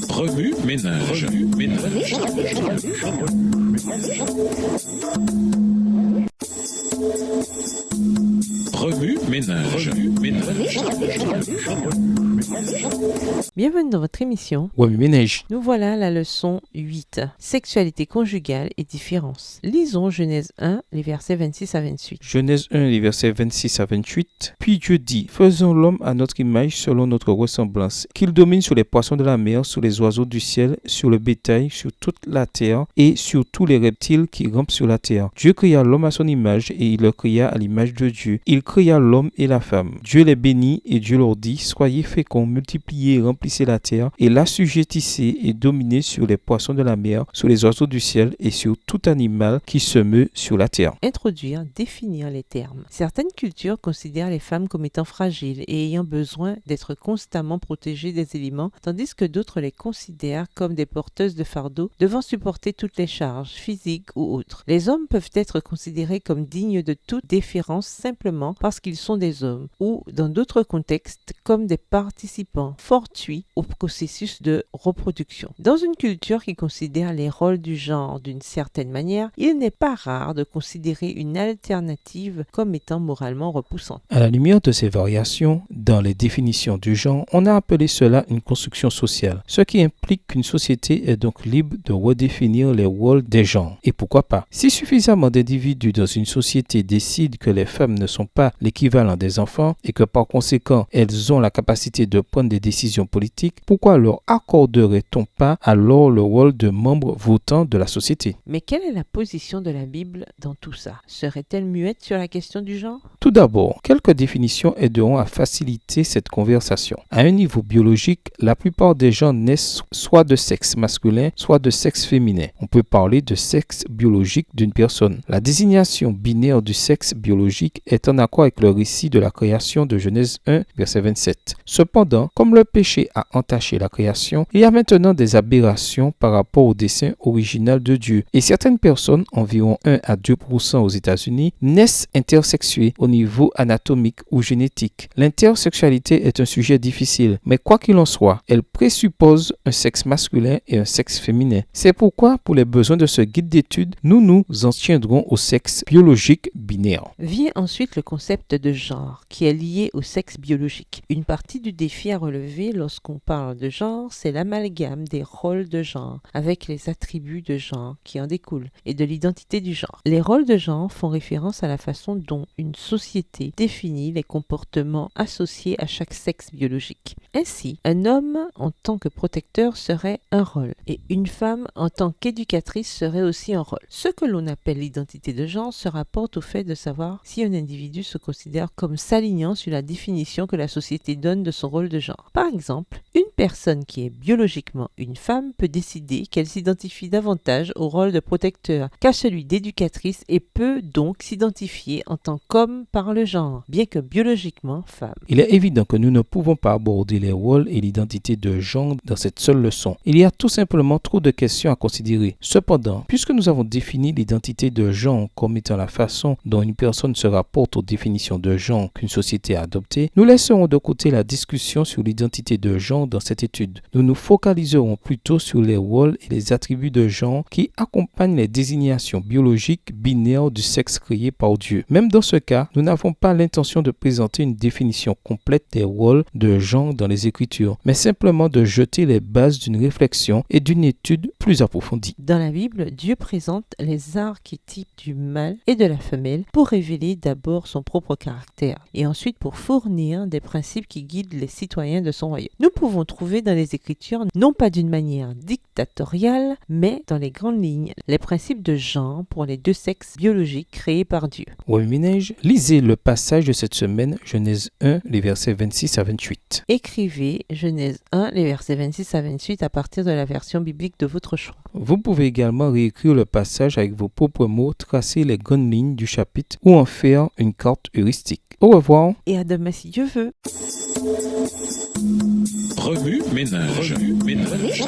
Remue ménage. Remue ménage. Bienvenue dans votre émission. Remue ménage. Nous voilà à la leçon 8. Sexualité conjugale et différence. Lisons Genèse 1, les versets 26 à 28. Genèse 1, les versets 26 à 28. Puis Dieu dit, faisons l'homme à notre image selon notre ressemblance, qu'il domine sur les poissons de la mer, sur les oiseaux du ciel, sur le bétail, sur toute la terre et sur tous les reptiles qui rampent sur la terre. Dieu créa l'homme à son image et il le créa à l'image de Dieu. Il créa l'homme et la femme. Dieu les bénit et Dieu leur dit, soyez féconds, multipliez, remplissez la terre et l'assujettissez et dominez sur les poissons de la mer, sur les oiseaux du ciel et sur tout animal qui se meut sur la terre. Introduire, définir les termes. Certaines cultures considèrent les femmes comme étant fragiles et ayant besoin d'être constamment protégées des éléments, tandis que d'autres les considèrent comme des porteuses de fardeaux devant supporter toutes les charges, physiques ou autres. Les hommes peuvent être considérés comme dignes de toute déférence simplement parce qu'ils sont des hommes, ou dans d'autres contextes comme des participants fortuits au processus de reproduction. Dans une culture qui considère les rôles du genre d'une certaine manière, il n'est pas rare de considérer une alternative comme étant moralement repoussante. À la lumière de ces variations dans les définitions du genre, on a appelé cela une construction sociale, ce qui implique qu'une société est donc libre de redéfinir les rôles des genres. Et pourquoi pas? Si suffisamment d'individus dans une société décident que les femmes ne sont pas l'équivalent des enfants et que par conséquent elles ont la capacité de prendre des décisions politiques, pourquoi leur accorderait-on pas alors le rôle de membres votants de la société? Mais quelle est la position de la Bible dans tout ça? Serait-elle muette sur la question du genre? Tout d'abord, quelques définitions aideront à faciliter cette conversation. À un niveau biologique, la plupart des gens naissent soit de sexe masculin, soit de sexe féminin. On peut parler de sexe biologique d'une personne. La désignation binaire du sexe biologique est en accord avec le récit de la création de Genèse 1, verset 27. Cependant, comme le péché a entaché la création, il y a maintenant des aberrations par rapport au dessein original de Dieu. Et certaines personnes, environ 1 à 2% aux États-Unis, naissent intersexuées au niveau anatomique ou génétique. L'intersexualité est un sujet difficile, mais quoi qu'il en soit, elle présuppose un sexe masculin et un sexe féminin. C'est pourquoi, pour les besoins de ce guide d'études, nous nous en tiendrons au sexe biologique binaire. Vient ensuite le concept de genre, qui est lié au sexe biologique. Une partie du défi à relever lorsqu'on parle de genre, c'est l'amalgame des rôles de genre, avec les attributs de genre qui en découlent, et de l'identité du genre. Les rôles de genre font référence à la façon dont une société définit les comportements associés à chaque sexe biologique. Ainsi, un homme en tant que protecteur serait un rôle, et une femme en tant qu'éducatrice serait aussi un rôle. Ce que l'on appelle l'identité de genre se rapporte au fait de savoir si un individu se considère comme s'alignant sur la définition que la société donne de son rôle de genre. Par exemple, une personne qui est biologiquement une femme peut décider qu'elle s'identifie davantage au rôle de protecteur qu'à celui d'éducatrice et peut donc s'identifier en tant qu'homme par le genre, bien que biologiquement femme. Il est évident que nous ne pouvons pas aborder les rôles et l'identité de genre dans cette seule leçon. Il y a tout simplement trop de questions à considérer. Cependant, puisque nous avons défini l'identité de genre comme étant la façon dont une personne se rapporte aux définitions de genre qu'une société a adoptées, nous laisserons de côté la discussion sur l'identité de genre dans cette étude. Nous nous focaliserons plutôt sur les rôles et les attributs de genre qui accompagnent les désignations biologiques binaires du sexe créé par Dieu. Même dans ce cas, nous n'avons pas l'intention de présenter une définition complète des rôles de genre dans les Écritures, mais simplement de jeter les bases d'une réflexion et d'une étude plus approfondie. Dans la Bible, Dieu présente les archétypes du mâle et de la femelle pour révéler d'abord son propre caractère et ensuite pour fournir des principes qui guident les citoyens de son royaume. Nous pouvons trouver dans les Écritures, non pas d'une manière dictatoriale, mais dans les grandes lignes, les principes de genre pour les deux sexes biologiques créés par Dieu. Remue ménage, lisez le passage de cette semaine, Genèse 1, les versets 26 à 28. Écrivez Genèse 1, les versets 26 à 28 à partir de la version biblique de votre choix. Vous pouvez également réécrire le passage avec vos propres mots, tracer les grandes lignes du chapitre ou en faire une carte heuristique. Au revoir. Et à demain si Dieu veut. Remue ménage. Remue ménage.